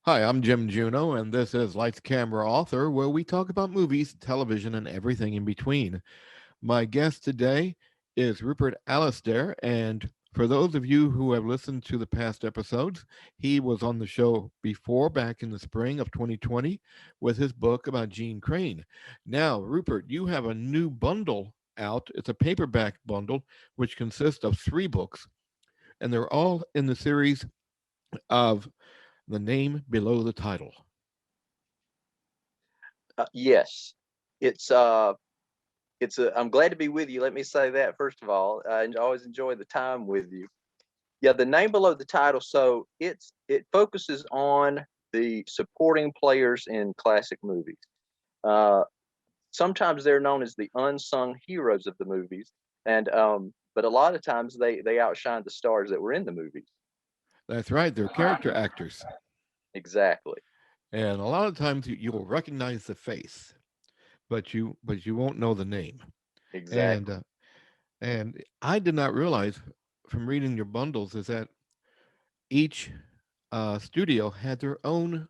Hi, I'm Jim Juno, and this is Lights Camera Author, where we talk about movies, television, and everything in between. My guest today is Rupert Alistair, and for those of you who have listened to the past episodes, he was on the show before back in the spring of 2020 with his book about Gene Crane. Now, Rupert, you have a new bundle out. It's a paperback bundle which consists of three books, and they're all in the series of The Name Below the Title. Yes, it's uh, I'm glad to be with you. Let me say that first of all. I always enjoy the time with you. Yeah, the name below the title. So it focuses on the supporting players in classic movies. Uh, Sometimes they're known as the unsung heroes of the movies, and but a lot of times they outshine the stars that were in the movies. That's right, they're character actors. Exactly, And a lot of times you'll recognize the face, but you won't know the name. And exactly. and I did not realize from reading your bundles is that each studio had their own,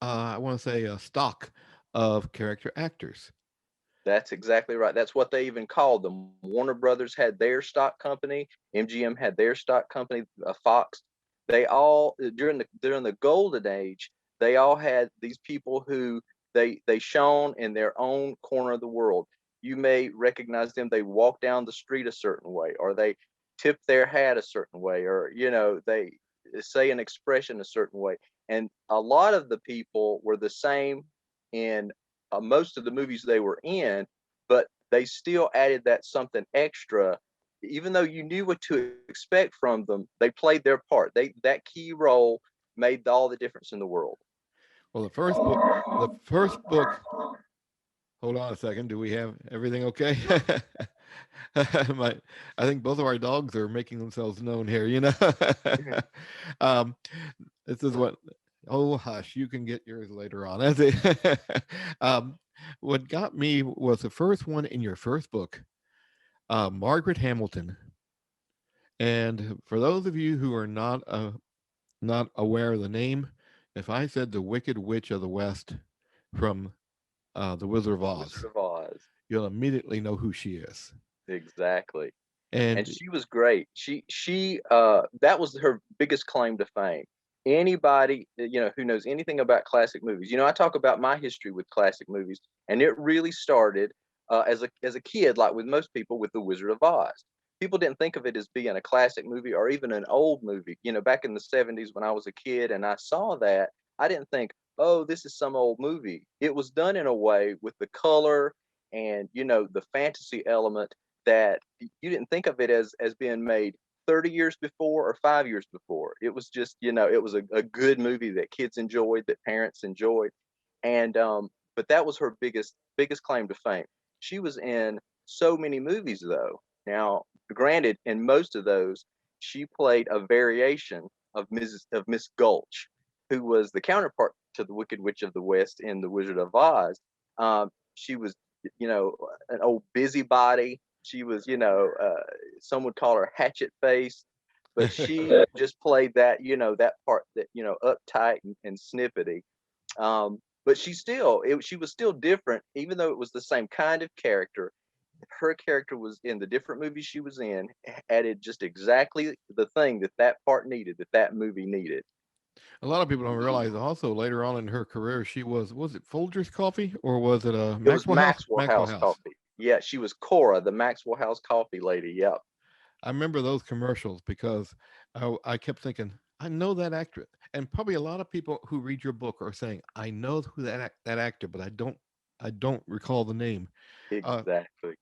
I want to say, stock of character actors. That's exactly right. That's what they even called them. Warner Brothers had their stock company. MGM had their stock company. Fox. They all during the golden age, they all had these people who they shone in their own corner of the world. You may recognize them. They walk down the street a certain way, or they tip their hat a certain way, or they say an expression a certain way. And a lot of the people were the same in most of the movies they were in, but they still added that something extra. Even though you knew what to expect from them, they played their part. That key role made all the difference in the world. Well, the first book. Hold on a second. Do we have everything okay? My, I think both of our dogs are making themselves known here. um, this is what. Oh, hush! You can get yours later on. That's it. What got me was the first one in your first book, Margaret Hamilton. And for those of you who are not aware of the name, if I said the Wicked Witch of the West from The Wizard of Wizard Oz, of Oz. you'll immediately know who she is. Exactly. And And she was great. She that was her biggest claim to fame. Anybody who knows anything about classic movies. I talk about my history with classic movies, and it really started as a kid, like with most people, with The Wizard of Oz. People didn't think of it as being a classic movie or even an old movie. Back in the 70s when I was a kid and I saw that, I didn't think, oh, this is some old movie. It was done in a way with the color and the fantasy element that you didn't think of it as being made 30 years before or 5 years before. It was just, it was a good movie that kids enjoyed, that parents enjoyed. And but that was her biggest claim to fame. She was in so many movies though. Now, granted, in most of those, she played a variation of Miss Gulch, who was the counterpart to the Wicked Witch of the West in The Wizard of Oz. She was, an old busybody. She was, some would call her hatchet face, but she just played that part that, uptight and snippety. But she was still different, even though it was the same kind of character. Her character was in the different movies she was in, added just exactly the thing that part needed, that movie needed. a lot of people don't realize also later on in her career, she was it Folgers Coffee or was it It was Maxwell House? Maxwell Maxwell House House. Coffee. Yeah, she was Cora, the Maxwell House Coffee lady. Yep. I remember those commercials because I kept thinking, I know that actor. And probably a lot of people who read your book are saying, I know who that actor, but I don't recall the name. Uh, Exactly.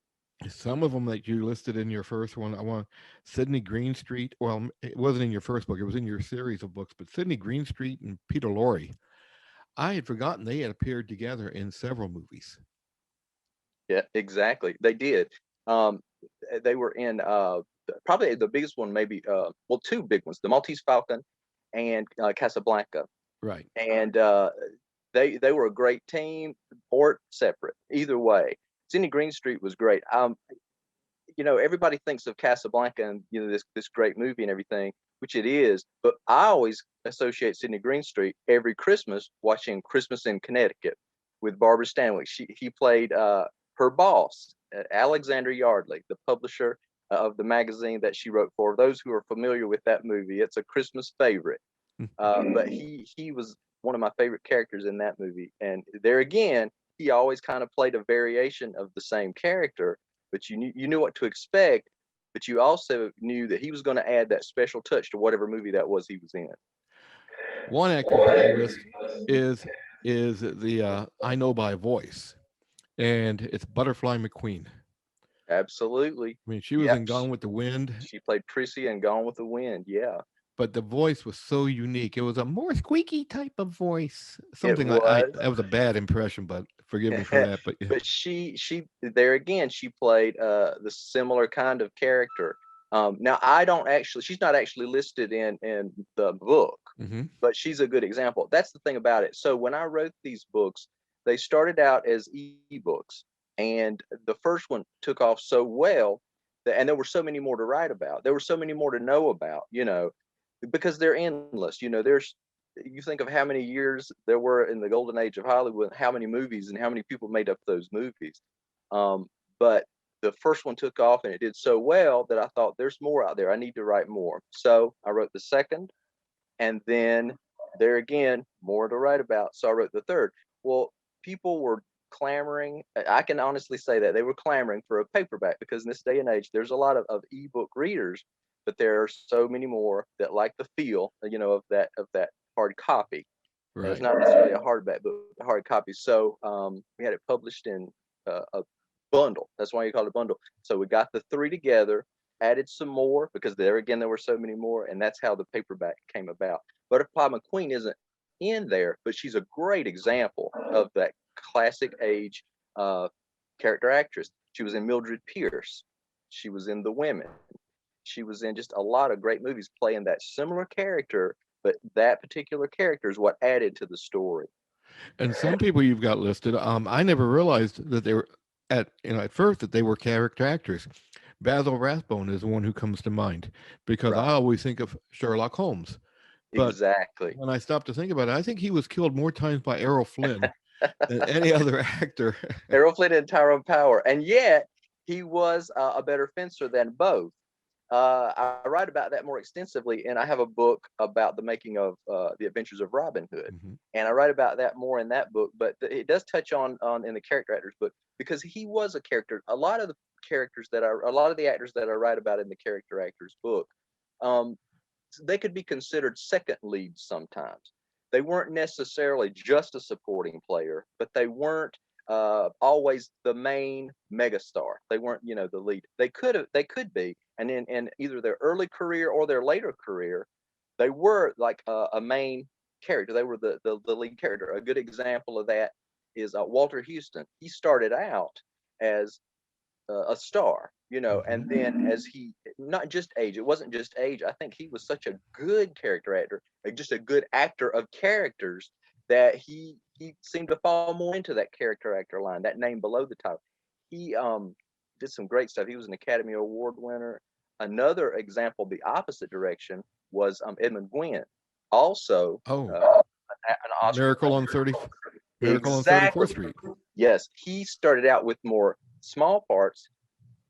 Some of them that you listed in your first one, I want Sidney Greenstreet. Well, it wasn't in your first book; it was in your series of books. But Sidney Greenstreet and Peter Lorre, I had forgotten they had appeared together in several movies. Yeah, exactly. They did. Um, they were in probably the biggest one, maybe well, two big ones: the Maltese Falcon and Casablanca. Right. And they were a great team or separate. Either way, Sidney Greenstreet was great. Everybody thinks of Casablanca and this great movie and everything. which it is, but I always associate Sydney Greenstreet every Christmas watching Christmas in Connecticut with Barbara Stanwyck. He played her boss, Alexander Yardley, the publisher of the magazine that she wrote for. Those who are familiar with that movie, it's a Christmas favorite. But he was one of my favorite characters in that movie. And there again, he always kind of played a variation of the same character, but you knew what to expect, but you also knew that he was going to add that special touch to whatever movie that was he was in. One actress on the list is the I know by voice, and it's Butterfly McQueen. Absolutely. I mean, she was in Gone with the Wind. She played Prissy in Gone with the Wind. Yeah. But the voice was so unique. It was a more squeaky type of voice. Something that was a bad impression, but forgive me for that. But she there again, she played the similar kind of character. Now she's not actually listed in the book, but she's a good example. That's the thing about it. So when I wrote these books, they started out as ebooks, and the first one took off so well and there were so many more to write about. There were so many more to know about, because they're endless. You think of how many years there were in the golden age of Hollywood, how many movies and how many people made up those movies. But the first one took off and it did so well that I thought there's more out there. I need to write more. So I wrote the second, and then there again, more to write about. So I wrote the third. Well, people were clamoring. I can honestly say that they were clamoring for a paperback, because in this day and age, there's a lot of ebook readers, but there are so many more that like the feel, of that hard copy. Right. It's not necessarily a hardback, but a hard copy. So we had it published in a bundle. That's why you call it a bundle. So we got the three together, added some more, because there were so many more, and that's how the paperback came about. Butterfly McQueen isn't in there, but she's a great example of that classic age character actress. She was in Mildred Pierce. She was in The Women. She was in just a lot of great movies playing that similar character, but that particular character is what added to the story. And some people you've got listed, I never realized that they were at first that they were character actors. Basil Rathbone is the one who comes to mind, because I always think of Sherlock Holmes. But exactly. When I stopped to think about it, I think he was killed more times by Errol Flynn than any other actor. Errol Flynn and Tyrone Power, and yet he was a better fencer than both. I write about that more extensively, and I have a book about the making of The Adventures of Robin Hood, and I write about that more in that book. But it does touch on in the character actors book, because he was a character. A lot of the actors that I write about in the character actors book, they could be considered second leads sometimes. They weren't necessarily just a supporting player, but they weren't always the main megastar. They weren't, the lead. They could be, and in either their early career or their later career, they were like a main character. They were the lead character. A good example of that is Walter Houston. He started out as a star, and then as he, not just age, it wasn't just age. I think he was such a good character actor, like just a good actor of characters, that he seemed to fall more into that character actor line, that name below the title. He did some great stuff. He was an Academy Award winner. Another example, the opposite direction, was Edmund Gwynn. Also, an Oscar. Miracle on 34th Street. Yes, he started out with more small parts,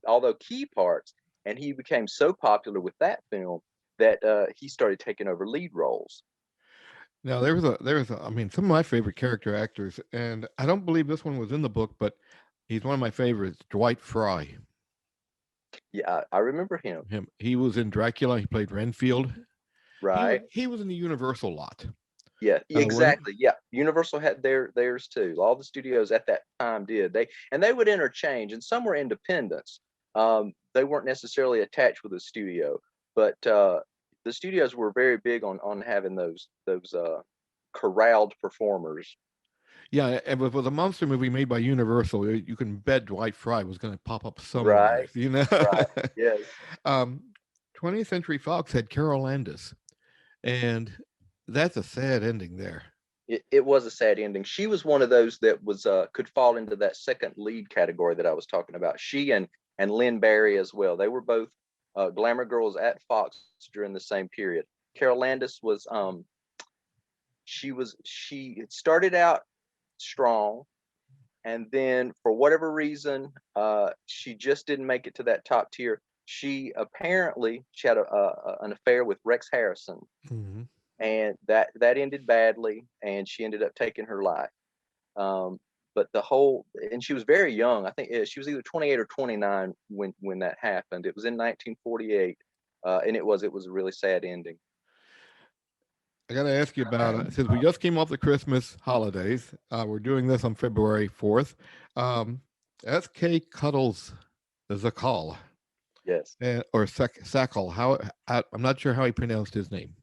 although key parts, and he became so popular with that film that he started taking over lead roles. Now there was some of my favorite character actors, and I don't believe this one was in the book, but he's one of my favorites, Dwight Fry. Yeah, I remember him. He was in Dracula. He played Renfield. Right. He was in the Universal lot. Yeah, exactly. Yeah, Universal had theirs too. All the studios at that time did. They would interchange, and some were independents. They weren't necessarily attached with a studio, but the studios were very big on having those corralled performers. Yeah, if it was a monster movie made by Universal, you can bet Dwight Fry was going to pop up somewhere. Right. Right. Yes. 20th Century Fox had Carol Landis, and that's a sad ending there. It was a sad ending. She was one of those that was could fall into that second lead category that I was talking about. She and Lynn Barry as well. They were both glamour girls at Fox during the same period. Carol Landis was she had started out strong, and then for whatever reason, she just didn't make it to that top tier. She had an affair with Rex Harrison, Hmm. and that ended badly, and she ended up taking her life. Um, but the whole and she was very young. I think she was either 28 or 29 when that happened. It was in 1948, and it was a really sad ending. I got to ask you about since we just came off the Christmas holidays. We're doing this on February 4th. Um, S.K. Cuddles is a call, Yes, or Sackle. I'm not sure how he pronounced his name.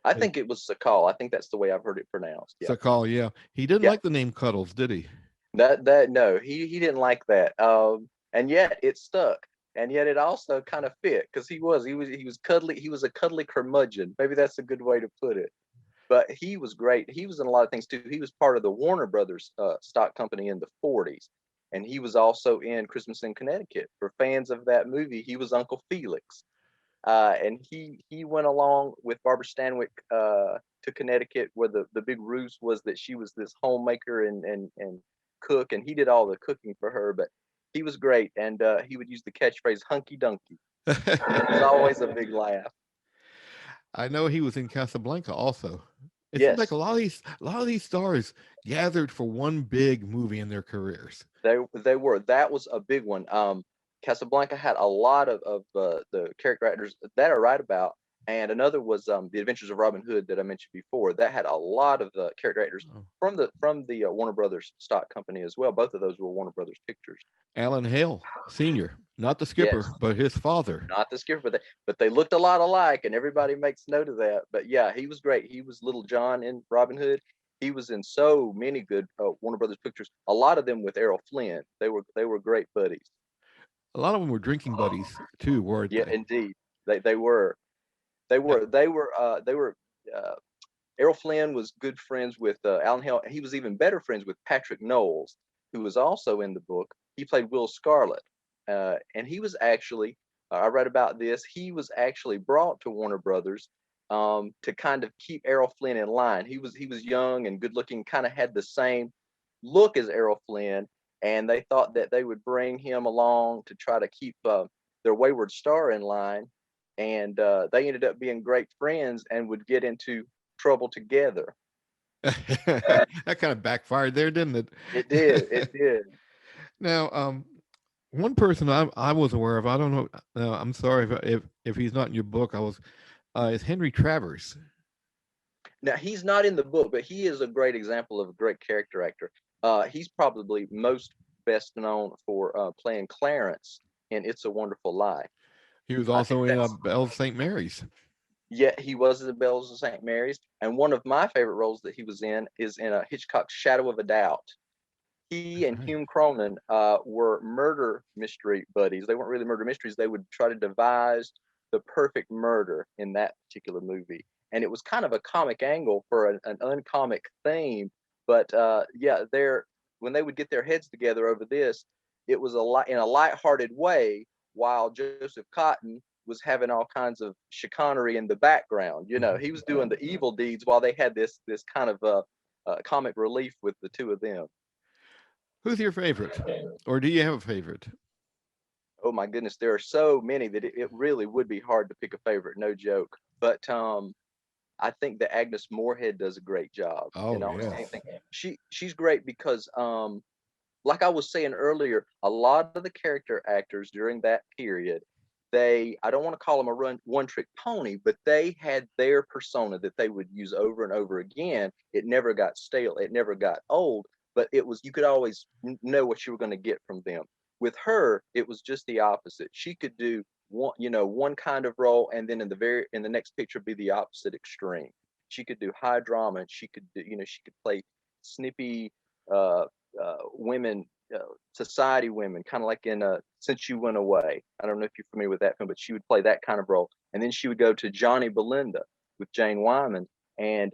I Uh, think it was Sakal. I think that's the way I've heard it pronounced. Yeah, Sackle, yeah. He didn't yeah. like the name Cuddles, did he? That no, he didn't like that. And yet it stuck, and yet it also kind of fit because he was cuddly. He was a cuddly curmudgeon. Maybe that's a good way to put it. But he was great. He was in a lot of things too. He was part of the Warner Brothers stock company in the 40s, and he was also in Christmas in Connecticut. For fans of that movie, he was Uncle Felix. And he went along with Barbara Stanwyck to Connecticut, where the big ruse was that she was this homemaker and cook, and he did all the cooking for her. But he was great, and he would use the catchphrase "hunky dunky," and it was always a big laugh. I know he was in Casablanca also. It seems like Yes, a lot of these stars gathered for one big movie in their careers. they were. That was a big one. Casablanca had a lot of the character actors that I write about, and another was The Adventures of Robin Hood that I mentioned before. That had a lot of the character actors Oh. from the Warner Brothers stock company as well. Both of those were Warner Brothers pictures. Alan Hale Sr., not the Yes, skipper, but his father. not the skipper, but they looked a lot alike, and everybody makes note of that. But yeah, he was great. He was Little John in Robin Hood. He was in so many good Warner Brothers pictures. A lot of them with Errol Flynn. They were great buddies. A lot of them were drinking buddies too, weren't Yeah, they? indeed, they were. They Uh, were. They were. Uh, Errol Flynn was good friends with Alan Hale. He was even better friends with Patrick Knowles, who was also in the book. He played Will Scarlet, and he was actually. I read about this. He was actually brought to Warner Brothers to kind of keep Errol Flynn in line. He was young and good looking, kind of had the same look as Errol Flynn, and they thought that they would bring him along to try to keep their wayward star in line. And they ended up being great friends and would get into trouble together. that kind of backfired there, didn't it? It did. It did. Now, one person I was aware of, I don't know. I'm sorry if he's not in your book. Is Henry Travers. Now he's not in the book, but he is a great example of a great character actor. He's probably most best known for playing Clarence in "It's a Wonderful Life." He was I think also in that's Belle of St. Mary's. Yeah, he was in the Bells of St. Mary's, and one of my favorite roles that he was in is in Hitchcock's Shadow of a Doubt. He That's and right. Hume Cronin were murder mystery buddies. They weren't really murder mysteries. They would try to devise the perfect murder in that particular movie. And it was kind of a comic angle for an uncomic theme. But yeah, when they would get their heads together over this, it was a lot in a lighthearted way, while Joseph Cotton was having all kinds of chicanery in the background. Mhm. He was doing the evil deeds while they had this kind of comic relief with the two of them. Who's your favorite, or do you have a favorite? Oh my goodness, there are so many that it really would be hard to pick a favorite, no joke. But I think that Agnes Moorehead does a great job in Oh almost yes. anything. She's great because like I was saying earlier, a lot of the character actors during that period, I don't want to call them a one trick pony, but they had their persona that they would use over and over again. It never got stale, it never got old, but you could always know what you were going to get from them. With her, it was just the opposite. She could do one kind of role, and then in the next picture be the opposite extreme. She could do high drama, and she could play snippy uh, women, society women, kind of like in Since You Went Away. I don't know if you're familiar with that film, but she would play that kind of role. And then she would go to Johnny Belinda with Jane Wyman, and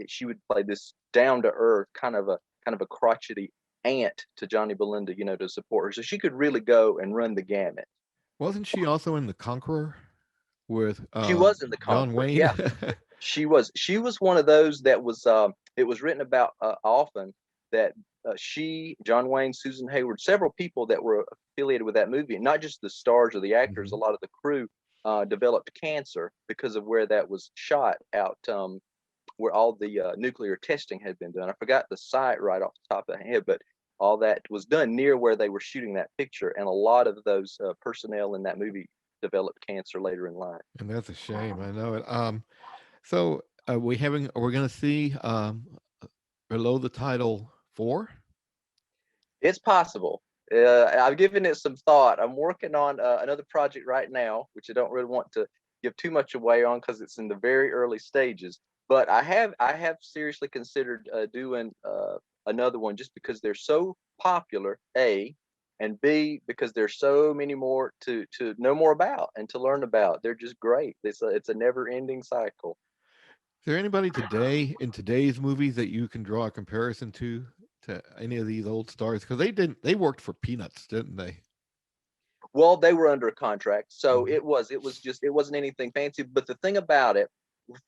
she would play this down to earth kind of a crotchety aunt to Johnny Belinda, to support her. So she could really go and run the gamut. Wasn't she also in The Conqueror with She was in The John Conqueror. Wayne? Yeah, she was one of those that was it was written about often that she, John Wayne, Susan Hayward, several people that were affiliated with that movie, and not just the stars or the actors, a Mhm. lot of the crew developed cancer because of where that was shot out, where all the nuclear testing had been done. I forgot the site right off the top of the head, but all that was done near where they were shooting that picture, and a lot of those personnel in that movie developed cancer later in life. And that's a shame. I know it. So we're going to see below the title 4. It's possible. I've given it some thought. I'm working on another project right now, which I don't really want to give too much away on because it's in the very early stages. But I have seriously considered doing another one just because they're so popular. A, and B, because there's so many more to know more about and to learn about. They're just great. It's a never ending cycle. Is there anybody today in today's movies that you can draw a comparison to any of these old stars? Because they worked for peanuts, didn't they? Well, they were under a contract, so Mhm. it wasn't anything fancy. But the thing about it,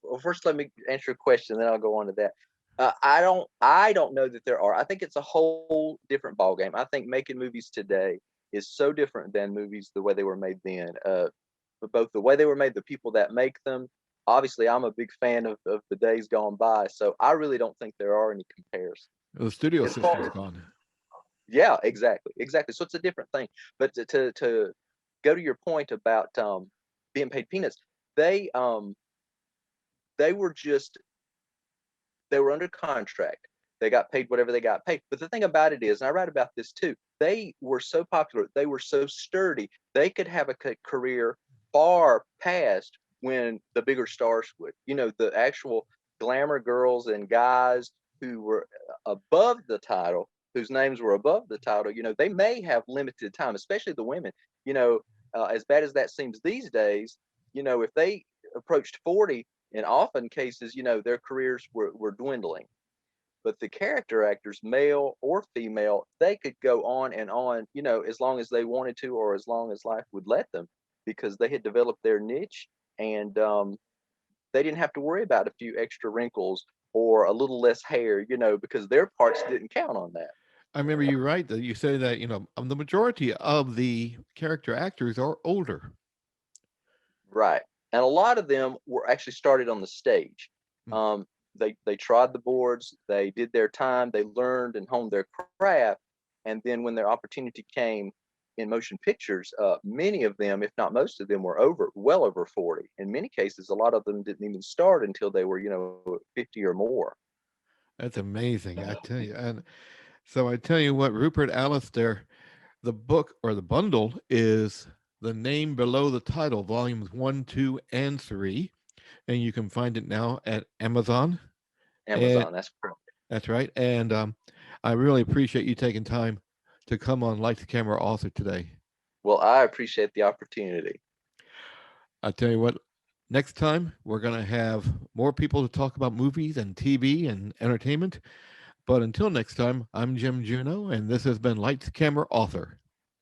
well, first let me answer your question, then I'll go on to that. I don't know that there are. I think it's a whole different ballgame. I think making movies today is so different than movies the way they were made then. Both the way they were made, the people that make them. Obviously, I'm a big fan of the days gone by, so I really don't think there are any comparisons. The studio As system's far gone. Yeah, exactly, exactly. So it's a different thing. But to go to your point about being paid peanuts, they um they were just they were under contract. They got paid whatever they got paid. But the thing about it is, and I write about this too, they were so popular, they were so sturdy, they could have a career far past when the bigger stars would. The actual glamour girls and guys who were above the title, whose names were above the title, they may have limited time, especially the women. As bad as that seems these days, if they approached 40, in often cases, their careers were dwindling. But the character actors, male or female, they could go on, as long as they wanted to or as long as life would let them, because they had developed their niche, and they didn't have to worry about a few extra wrinkles or a little less hair, because their parts didn't count on that. I remember you right that you say that the majority of the character actors are older. Right. And a lot of them were actually started on the stage. Mm. They trod the boards, they did their time, they learned and honed their craft, and then when their opportunity came in motion pictures, many of them, if not most of them, were well over 40. In many cases, a lot of them didn't even start until they were 50 or more. That's amazing, I tell you. And so I tell you what, Rupert Alistair, the book or the bundle is the name below the title, volumes 1, 2, and 3. And you can find it now at Amazon. And Amazon, that's correct. that's right. And I really appreciate you taking time to come on Light the Camera Author today. Well, I appreciate the opportunity. I tell you what, next time we're going to have more people to talk about movies and TV and entertainment. But until next time, I'm Jim Juno, and this has been Light the Camera Author.